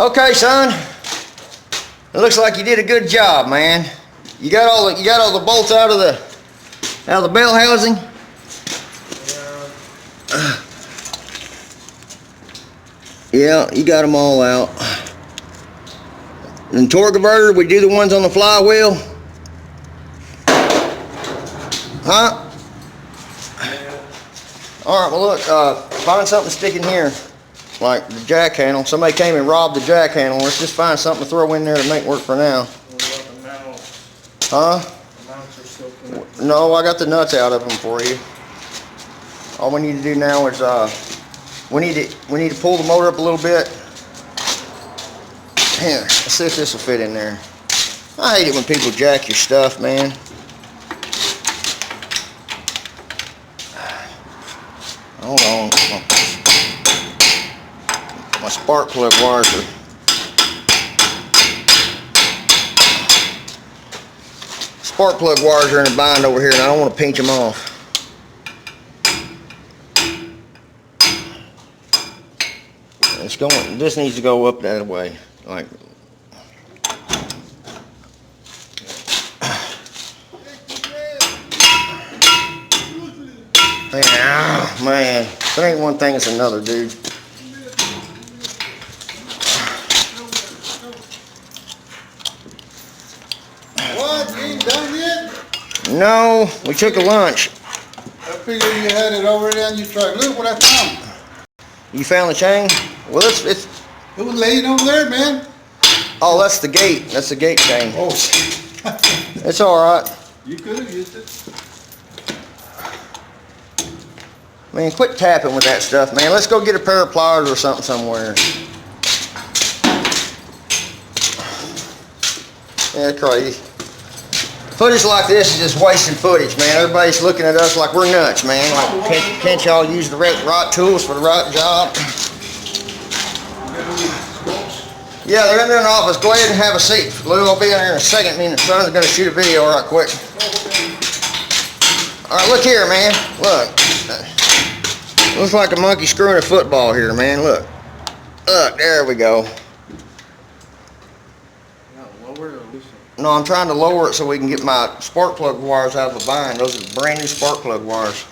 Okay, son. It looks like you did a good job, man. You got all the bolts out of the bell housing. Yeah, you got them all out. And torque converter, we do the ones on the flywheel. Huh? All right. Well, look. Find something sticking here, like the jack handle. Somebody came and robbed the jack handle. Let's just find something to throw in there to make work for now. What about the mounts? Huh? The mounts are still connected. No, I got the nuts out of them for you. All we need to do now is we need to pull the motor up a little bit. Here, let's see if this will fit in there. I hate it when people jack your stuff, man. Hold on. My spark plug wires are... Spark plug wires are in a bind over here, and I don't want to pinch them off. It's going. This needs to go up that way, like. Man, there ain't one thing, it's another, dude. What? You ain't done yet? No, we took a lunch. I figured you had it over there and you tried. Look what I found. You found the chain? Well, it's. It was laying over there, man. Oh, that's the gate. That's the gate chain. Oh, shit. It's all right. You could have used it. Man, quit tapping with that stuff, man. Let's go get a pair of pliers or something somewhere. Yeah, crazy. Footage like this is just wasting footage, man. Everybody's looking at us like we're nuts, man. Like, can't y'all use the right tools for the right job? Yeah, they're in their office. Go ahead and have a seat. Lou, I'll be in here in a second. Me and the son's going to shoot a video right quick. All right, look here, man. Look. Looks like a monkey screwing a football here, man. Look. Look, there we go. No, I'm trying to lower it so we can get my spark plug wires out of the bind. Those are brand new spark plug wires.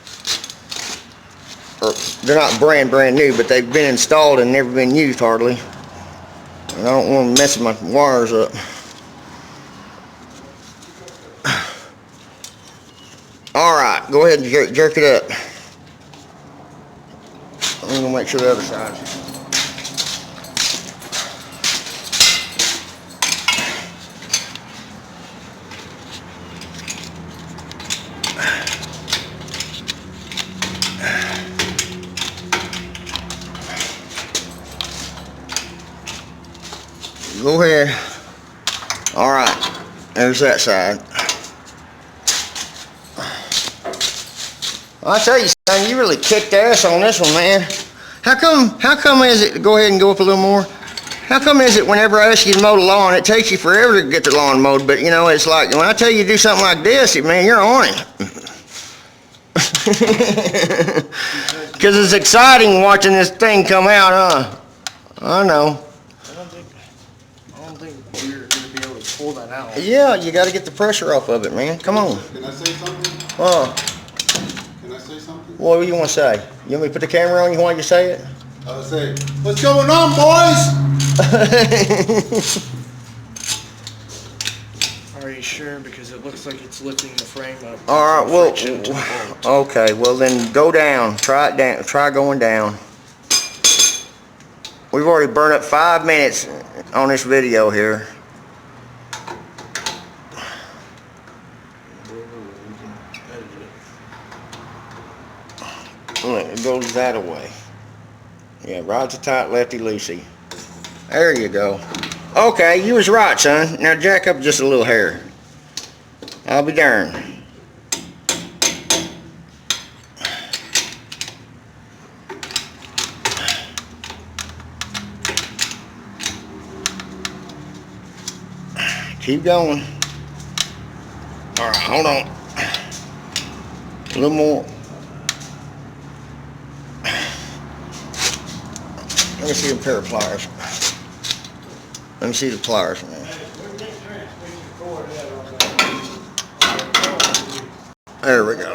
Or, they're not brand new, but they've been installed and never been used hardly. And I don't want to mess my wires up. Alright, go ahead and jerk it up. I'm going to make sure the other side. Go ahead. All right, there's that side. I tell you, son, you really kicked ass on this one, man. How come is it, go ahead and go up a little more. How come is it whenever I ask you to mow the lawn, it takes you forever to get the lawn mowed, but you know, it's like, when I tell you to do something like this, man, you're on it. Because it's exciting watching this thing come out, huh? I know. I don't think you're going to be able to pull that out. Yeah, you got to get the pressure off of it, man. Come on. Can I say something? Can I say something? What do you want to say? You want me to put the camera on you while you say it? I'll say, what's going on, boys? Are you sure? Because it looks like it's lifting the frame up. All right, well, okay, well then go down. Try it down. Try going down. We've already burned up 5 minutes on this video here. Look, it goes that way. Yeah, rights are tight, lefty loosey. There you go. Okay, you was right, son. Now jack up just a little hair. I'll be darned. Keep going. All right, hold on. A little more. Let me see a pair of pliers. Let me see the pliers, man. There we go.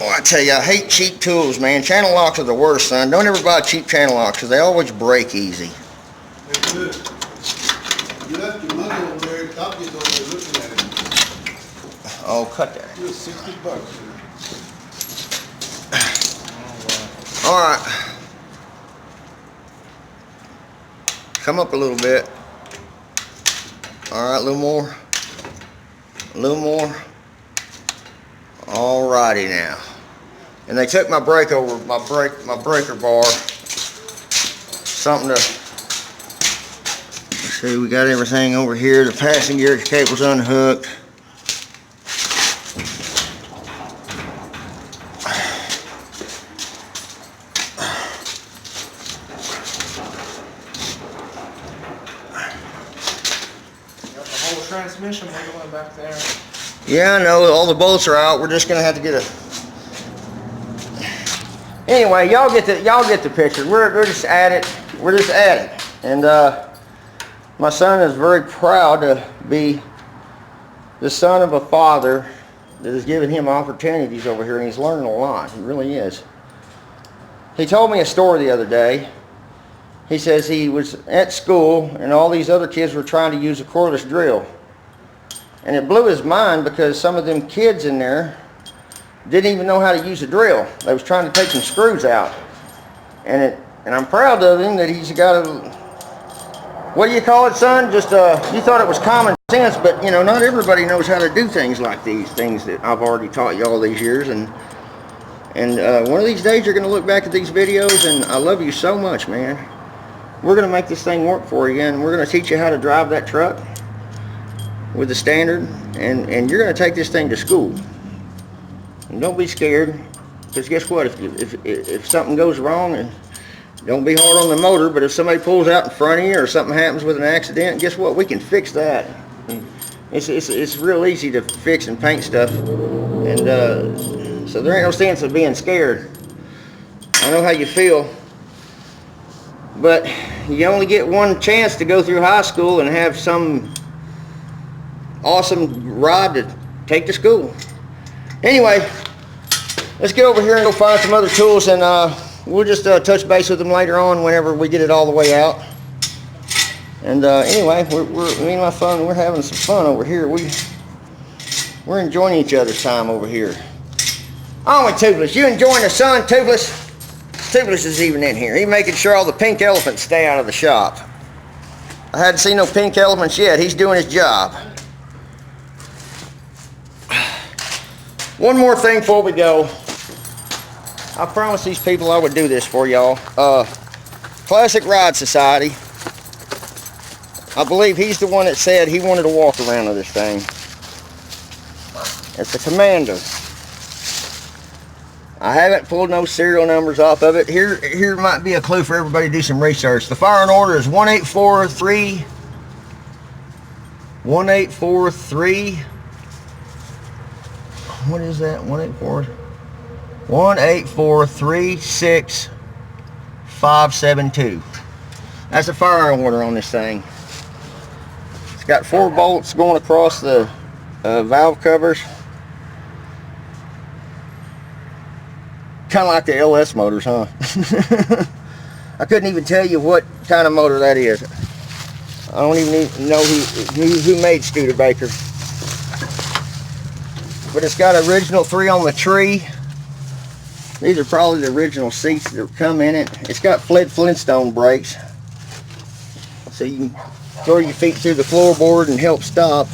Oh, I tell you, I hate cheap tools, man. Channel locks are the worst, son. Don't ever buy cheap channel locks because they always break easy. They're good. You left your money over there, Toppy's over there looking at it. Oh, cut that. It was $60. All right. Come up a little bit. All right, a little more. A little more. All righty now. And they took my brake over, my breaker bar. Something to, let's see, we got everything over here. The passenger cable's unhooked. Transmission going back there. Yeah, I know, all the bolts are out. We're just gonna have to get a. Anyway, y'all get the picture. We're just at it. We're just at it. And my son is very proud to be the son of a father that has given him opportunities over here, and he's learning a lot. He really is. He told me a story the other day. He says he was at school and all these other kids were trying to use a cordless drill. And it blew his mind because some of them kids in there didn't even know how to use a drill. They was trying to take some screws out. And I'm proud of him that he's got a, what do you call it, son? Just you thought it was common sense, but you know, not everybody knows how to do things like these things that I've already taught you all these years. And one of these days you're going to look back at these videos, and I love you so much, man. We're going to make this thing work for you, and we're going to teach you how to drive that truck with the standard, and you're going to take this thing to school. And don't be scared, because guess what? If something goes wrong, and don't be hard on the motor, but if somebody pulls out in front of you or something happens with an accident, guess what? We can fix that. It's real easy to fix and paint stuff, and so there ain't no sense of being scared. I know how you feel. But you only get one chance to go through high school and have some awesome ride to take to school. Anyway, let's get over here and go find some other tools, and we'll just touch base with them later on whenever we get it all the way out. And anyway, me and my son, we're having some fun over here. We're enjoying each other's time over here. Aren't we, Toothless? You enjoying the sun, Toothless? Toothless is even in here. He's making sure all the pink elephants stay out of the shop. I hadn't seen no pink elephants yet. He's doing his job. One more thing before we go. I promised these people I would do this for y'all. Classic Ride Society. I believe he's the one that said he wanted to walk around with this thing. It's a Commander. I haven't pulled no serial numbers off of it. Here might be a clue for everybody to do some research. The firing order is 1843. 1843. What is that? 18436 That's the firing order on this thing. It's got 4 bolts going across the valve covers. Kind of like the LS motors, huh? I couldn't even tell you what kind of motor that is. I don't even know who made Studebaker. But it's got original 3 on the tree. These are probably the original seats that come in it. It's got Flintstone brakes, so you can throw your feet through the floorboard and help stop.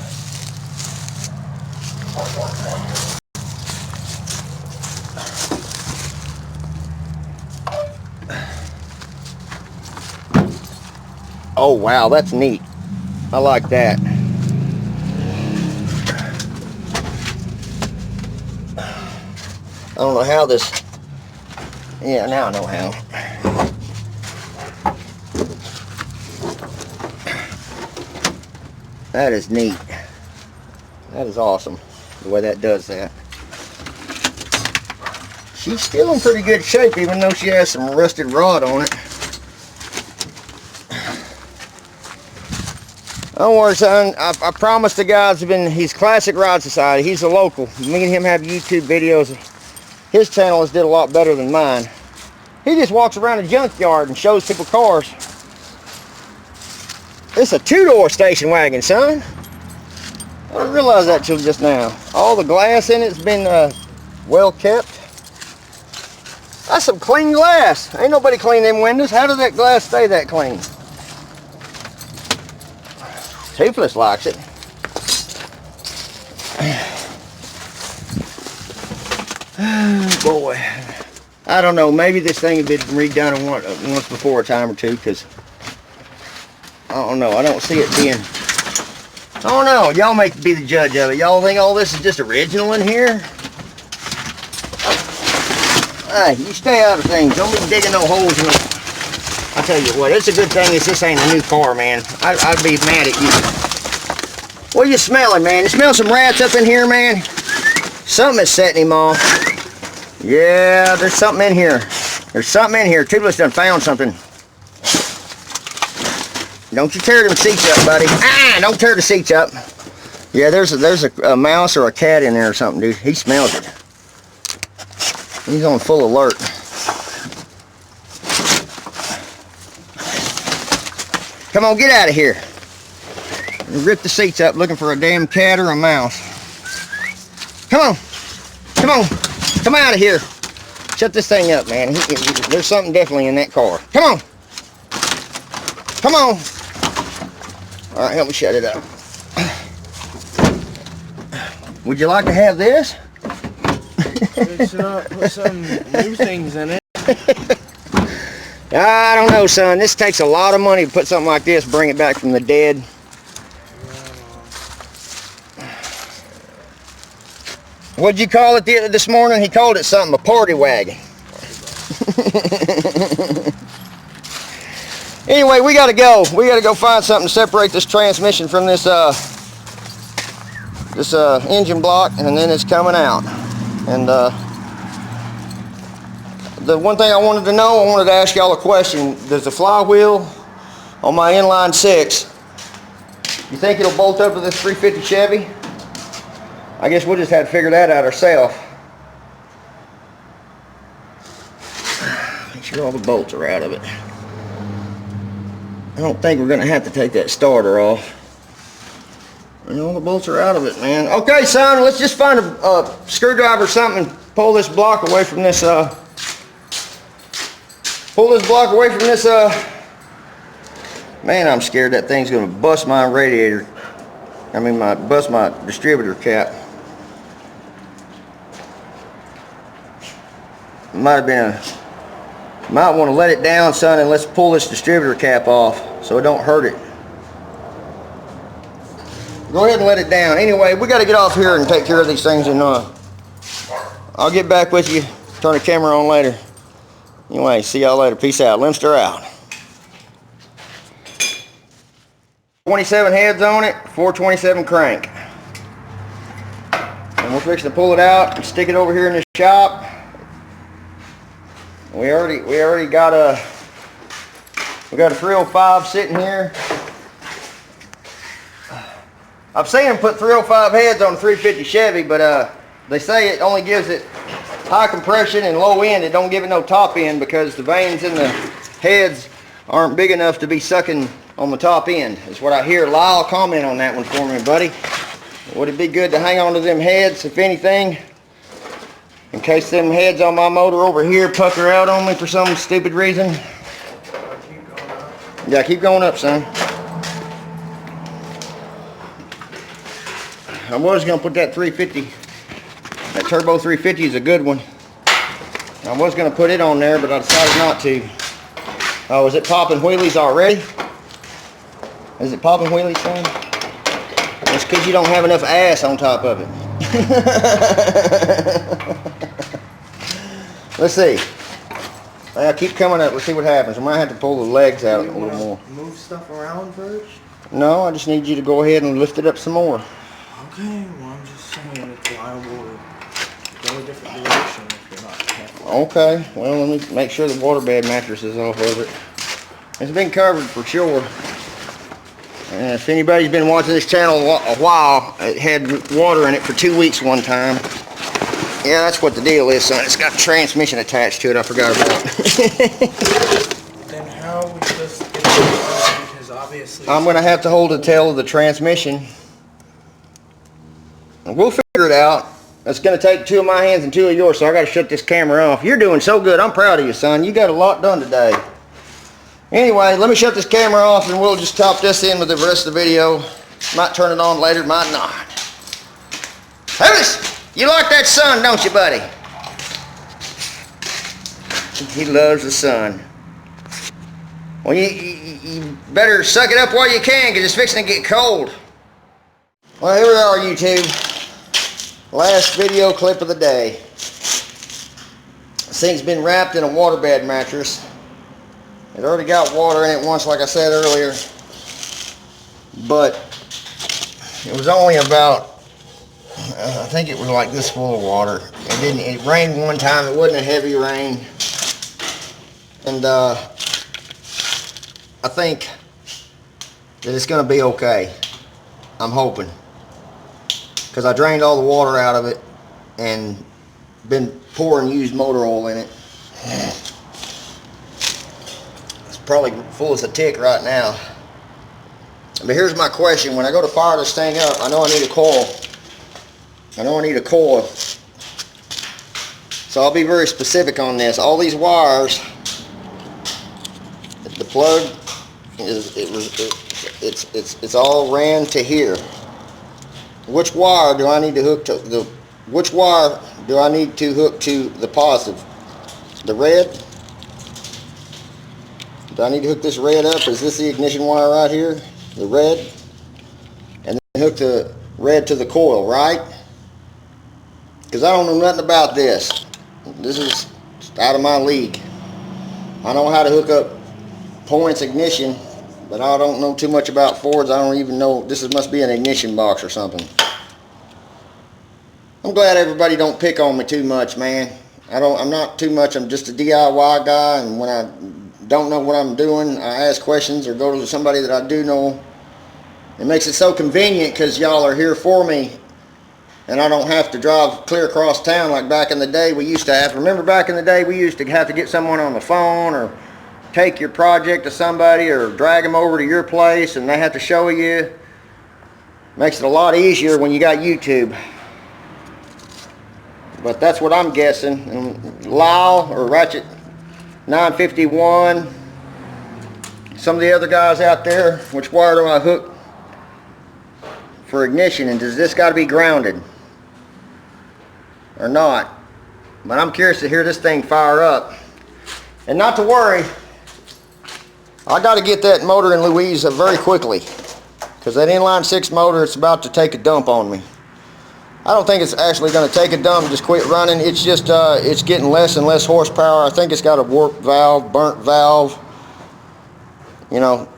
Oh wow, that's neat. I like that. I don't know how this, yeah, now I know how. That is neat. That is awesome, the way that does that. She's still in pretty good shape, even though she has some rusted rod on it. Don't worry, son. I promised the guys, he's Classic Ride Society. He's a local. Me and him have YouTube videos. His channel has did a lot better than mine. He just walks around a junkyard and shows people cars. It's a two-door station wagon, son. I didn't realize that till just now. All the glass in it's been well kept. That's some clean glass. Ain't nobody cleaned them windows. How did that glass stay that clean? Toothless likes it. Boy, I don't know. Maybe this thing had been redone once before a time or two, because I don't know. I don't see it being. I don't know. Y'all be the judge of it. Y'all think all this is just original in here? Hey, you stay out of things. Don't be digging no holes in it. I tell you what, it's a good thing this ain't a new car, man. I'd be mad at you. What are you smelling, man? You smell some rats up in here, man? Something is setting him off. Yeah, there's something in here. There's something in here. Toothless done found something. Don't you tear them seats up, buddy. Ah, don't tear the seats up. Yeah, there's a mouse or a cat in there or something, dude. He smells it. He's on full alert. Come on, get out of here. Rip the seats up looking for a damn cat or a mouse. Come on. Come on. Come out of here. Shut this thing up, man. There's something definitely in that car. Come on. Come on. All right, help me shut it up. Would you like to have this? Fix it up, put some new things in it. I don't know, son. This takes a lot of money to put something like this, bring it back from the dead. What'd you call it this morning? He called it something, a party wagon. Anyway, we gotta go. We gotta go find something to separate this transmission from this engine block, and then it's coming out. And the one thing I wanted to know, I wanted to ask y'all a question. Does the flywheel on my inline 6, you think it'll bolt up to this 350 Chevy? I guess we'll just have to figure that out ourselves. Make sure all the bolts are out of it. I don't think we're going to have to take that starter off. And all the bolts are out of it, man. Okay, son, let's just find a screwdriver or something and pull this block away from this, man, I'm scared that thing's going to bust my radiator. Bust my distributor cap. Might want to let it down, son, and let's pull this distributor cap off so it don't hurt it. Go ahead and let it down. Anyway, we got to get off here and take care of these things, and I'll get back with you. Turn the camera on later. Anyway, see y'all later. Peace out. Limster out. 27 heads on it, 427 crank. And we're fixing to pull it out and stick it over here in the shop. We already got a 305 sitting here. I've seen them put 305 heads on a 350 Chevy, but they say it only gives it high compression and low end. It don't give it no top end because the vanes in the heads aren't big enough to be sucking on the top end. That's what I hear. Lyle, comment on that one for me, buddy. Would it be good to hang on to them heads, if anything, in case them heads on my motor over here pucker out on me for some stupid reason? Yeah, keep going up, son. I was going to put that 350, that turbo 350 is a good one. I was going to put it on there, but I decided not to. Oh, is it popping wheelies already? Is it popping wheelies, son? It's because you don't have enough ass on top of it. Let's see. I keep coming up. Let's see what happens. I might have to pull the legs out a little more. Move stuff around first? No, I just need you to go ahead and lift it up some more. Okay, well, I'm just saying it's liable to go a different direction if you're not careful. Okay, well, let me make sure the waterbed mattress is off of it. It's been covered for sure. And if anybody's been watching this channel a while, it had water in it for 2 weeks one time. Yeah, that's what the deal is, son. It's got transmission attached to it. I forgot about it. Then how would this get it? Because obviously I'm going to have to hold the tail of the transmission. And we'll figure it out. It's going to take 2 of my hands and 2 of yours, so I got to shut this camera off. You're doing so good. I'm proud of you, son. You got a lot done today. Anyway, let me shut this camera off and we'll just top this in with the rest of the video. Might turn it on later, might not. Harris, you like that sun, don't you, buddy? He loves the sun. Well, you better suck it up while you can, because it's fixing to get cold. Well, here we are, YouTube. Last video clip of the day. This thing's been wrapped in a waterbed mattress. It already got water in it once, like I said earlier. But it was only about, I think it was like this full of water. It rained one time. It wasn't a heavy rain. And I think that it's going to be okay. I'm hoping. Because I drained all the water out of it and been pouring used motor oil in it. It's probably full as a tick right now. But here's my question. When I go to fire this thing up, I know I need a coil. So I'll be very specific on this. All these wires, the plug it's all ran to here. Which wire do I need to hook to which wire do I need to hook to the positive? The red? Do I need to hook this red up? Is this the ignition wire right here? The red? And then hook the red to the coil, right? Because I don't know nothing about this. This is out of my league. I know how to hook up points ignition, but I don't know too much about Fords. I don't even know. This must be an ignition box or something. I'm glad everybody don't pick on me too much, man. I'm not too much. I'm just a DIY guy, and when I don't know what I'm doing, I ask questions or go to somebody that I do know. It makes it so convenient because y'all are here for me, and I don't have to drive clear across town like back in the day we used to have. Remember back in the day we used to have to get someone on the phone or take your project to somebody or drag them over to your place and they have to show you. Makes it a lot easier when you got YouTube. But that's what I'm guessing. And Lyle or Ratchet 951, some of the other guys out there, which wire do I hook for ignition, and does this got to be grounded or not? But I'm curious to hear this thing fire up. And not to worry, I got to get that motor in Louisa very quickly, because that inline 6 motor, it's about to take a dump on me. I don't think it's actually going to take a dump and just quit running. It's just it's getting less and less horsepower. I think it's got a warped valve, burnt valve. You know,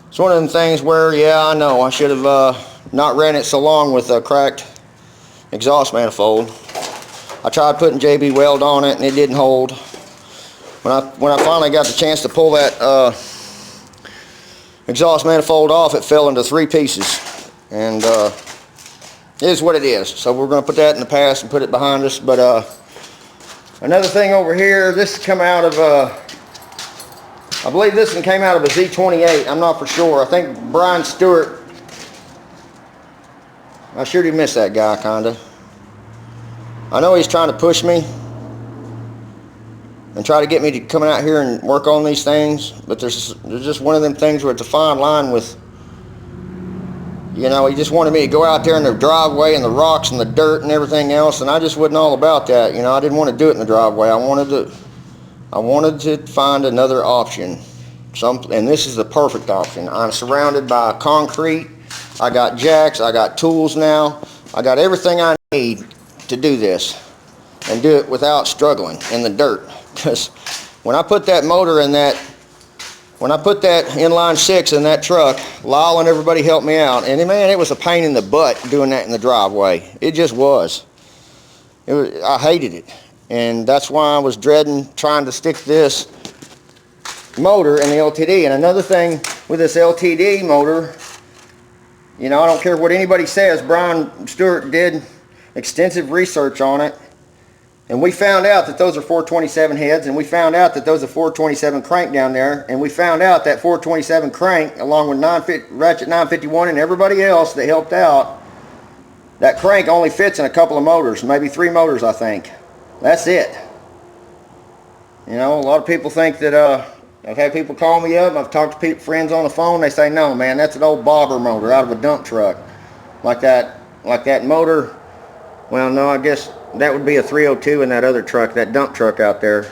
it's one of them things where, yeah, I know I should have not ran it so long with a cracked exhaust manifold. I tried putting JB weld on it and it didn't hold. When I finally got the chance to pull that exhaust manifold off, it fell into 3 pieces. And it is what it is. So we're going to put that in the past and put it behind us. But another thing over here, this come out of I believe this one came out of a Z28. I'm not for sure. I think Brian Stewart, I sure do miss that guy, kinda. I know he's trying to push me and try to get me to come out here and work on these things, but there's just one of them things where it's a fine line with, you know, he just wanted me to go out there in the driveway and the rocks and the dirt and everything else, and I just wasn't all about that. You know, I didn't want to do it in the driveway. I wanted to find another option. And this is the perfect option. I'm surrounded by concrete. I got jacks. I got tools now. I got everything I need to do this and do it without struggling in the dirt. Because when I put that motor in that, when I put that inline 6 in that truck, Lyle and everybody helped me out. And man, it was a pain in the butt doing that in the driveway. It just was. I hated it. And that's why I was dreading trying to stick this motor in the LTD. And another thing with this LTD motor, you know, I don't care what anybody says, Brian Stewart did extensive research on it, and we found out that those are 427 heads, and we found out that those are 427 crank down there, and we found out that 427 crank, along with ratchet 951 and everybody else that helped out, that crank only fits in a couple of motors, maybe 3 motors, I think. That's it. You know, a lot of people think that, I've had people call me up, I've talked to friends on the phone, they say, no man, that's an old bobber motor out of a dump truck. Like that motor, well no, I guess that would be a 302 in that other truck, that dump truck out there.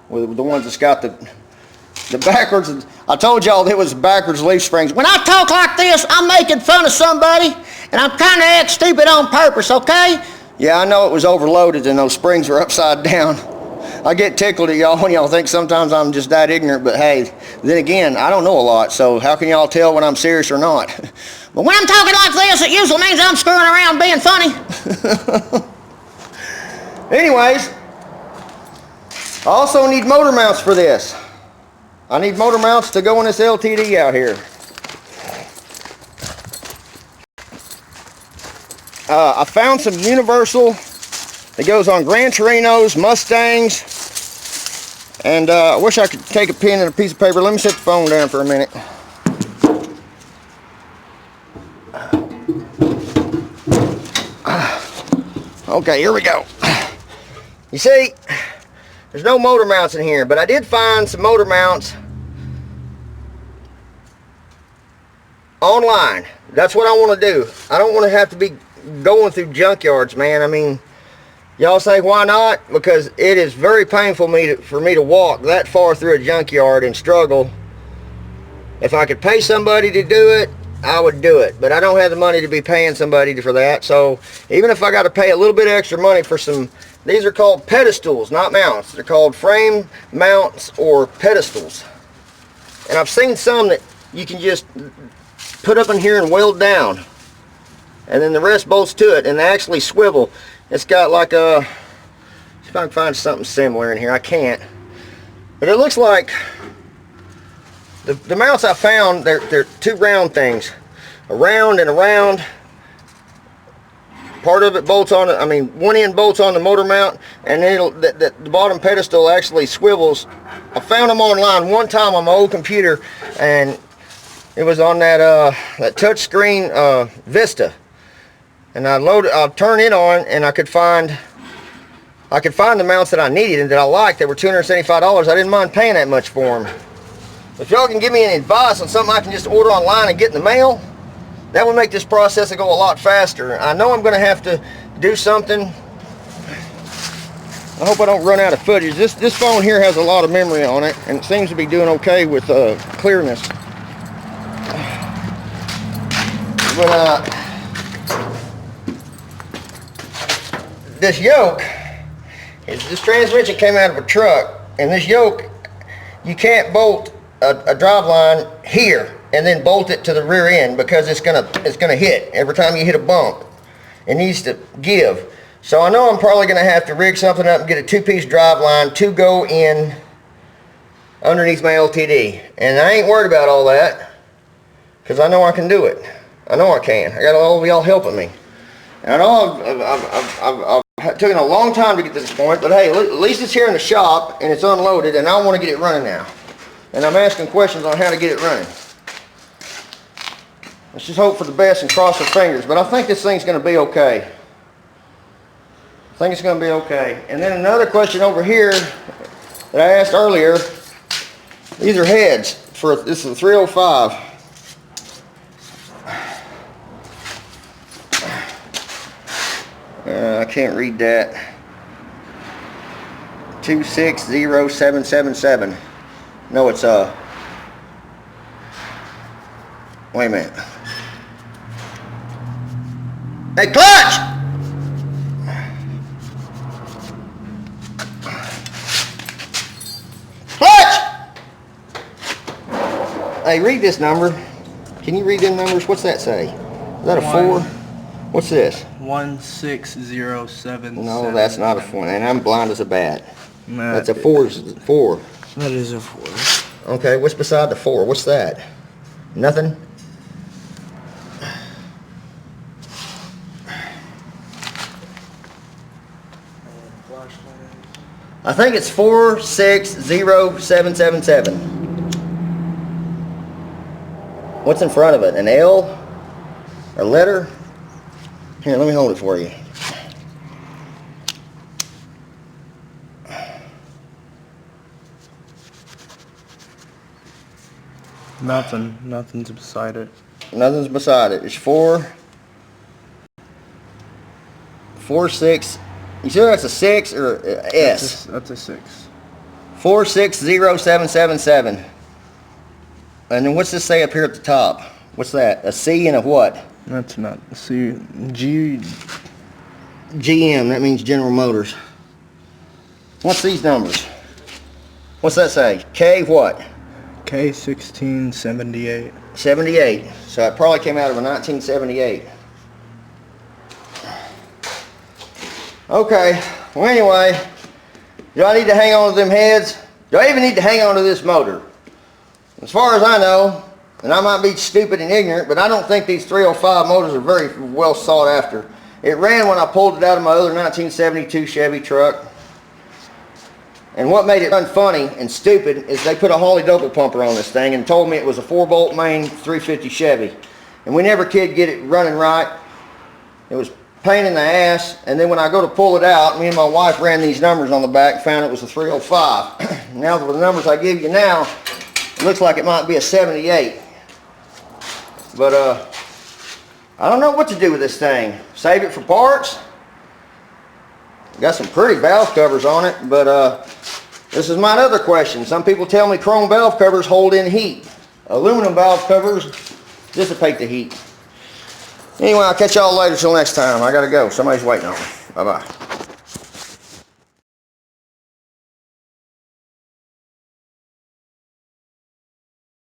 With the ones that's got the backwards, I told y'all it was backwards leaf springs. When I talk like this, I'm making fun of somebody, and I'm kind of act stupid on purpose, okay? Yeah, I know it was overloaded and those springs were upside down. I get tickled at y'all when y'all think sometimes I'm just that ignorant, but hey, then again, I don't know a lot, so how can y'all tell when I'm serious or not? But when I'm talking like this, it usually means I'm screwing around being funny. Anyways, I also need motor mounts for this. I need motor mounts to go in this LTD out here. I found some universal that goes on Gran Torinos, Mustangs, and I wish I could take a pen and a piece of paper. Let me set the phone down for a minute. Okay, here we go. You see, there's no motor mounts in here, but I did find some motor mounts online. That's what I want to do. I don't want to have to be going through junkyards, man. I mean, y'all say why not? Because it is very painful for me to walk that far through a junkyard and struggle. If I could pay somebody to do it, I would do it, but I don't have the money to be paying somebody for that. So even if I got to pay a little bit extra money for some, these are called pedestals, not mounts. They're called frame mounts or pedestals. And I've seen some that you can just put up in here and weld down, and then the rest bolts to it, and they actually swivel. It's got like a, if I can find something similar in here, I can't, but it looks like the mounts I found, they're 2 round things, a round and a round. Part of it bolts on it, I mean one end bolts on the motor mount, and then the bottom pedestal actually swivels. I found them online one time on my old computer, and it was on that touch screen Vista, and I'll turn it on, and I could find the mounts that I needed and that I liked. They were $275. I didn't mind paying that much for them. If y'all can give me any advice on something I can just order online and get in the mail, that would make this process go a lot faster. I know I'm going to have to do something. I hope I don't run out of footage. This phone here has a lot of memory on it, and it seems to be doing okay with clearness. But this yoke, this transmission came out of a truck, and this yoke, you can't bolt a drive line here and then bolt it to the rear end, because it's gonna hit every time you hit a bump. It needs to give. So I know I'm probably gonna have to rig something up and get a 2-piece drive line to go in underneath my LTD, and I ain't worried about all that because I know I can do it. I know I can. I got all of y'all helping me. And I know I've taken a long time to get to this point, but hey, at least it's here in the shop and it's unloaded, and I want to get it running now. And I'm asking questions on how to get it running. Let's just hope for the best and cross our fingers, but I think this thing's going to be okay. I think it's going to be okay. And then another question over here that I asked earlier, these are heads for, this is a 305. I can't read that. 260777. No, it's wait a minute. Hey, clutch! Clutch! Hey, read this number. Can you read them numbers? What's that say? Is that a 4? What's this? 16077. No, that's not a 4. And I'm blind as a bat. No, that's a 4. That is a 4. Okay, what's beside the 4? What's that? Nothing? I think it's 460777. What's in front of it? An L? A letter? Here, let me hold it for you. Nothing's beside it. Nothing's beside it. It's 6. You sure that's a 6 or a S? That's a 6. 460777. And then what's this say up here at the top? What's that? A C and a what? That's not C. G. GM. That means General Motors. What's these numbers? What's that say? K what? K1678. 78. So it probably came out of a 1978. Okay. Well, anyway, do I need to hang on to them heads? Do I even need to hang on to this motor? As far as I know, and I might be stupid and ignorant, but I don't think these 305 motors are very well sought after. It ran when I pulled it out of my other 1972 Chevy truck. And what made it run funny and stupid is they put a Holley double pumper on this thing and told me it was a 4-bolt main 350 Chevy. And we never could get it running right. It was a pain in the ass. And then when I go to pull it out, me and my wife ran these numbers on the back, found it was a 305. Now with the numbers I give you now, it looks like it might be a 78. But I don't know what to do with this thing. Save it for parts. Got some pretty valve covers on it, but this is my other question. Some people tell me chrome valve covers hold in heat. Aluminum valve covers dissipate the heat. Anyway, I'll catch y'all later till next time. I gotta go. Somebody's waiting on me. Bye-bye.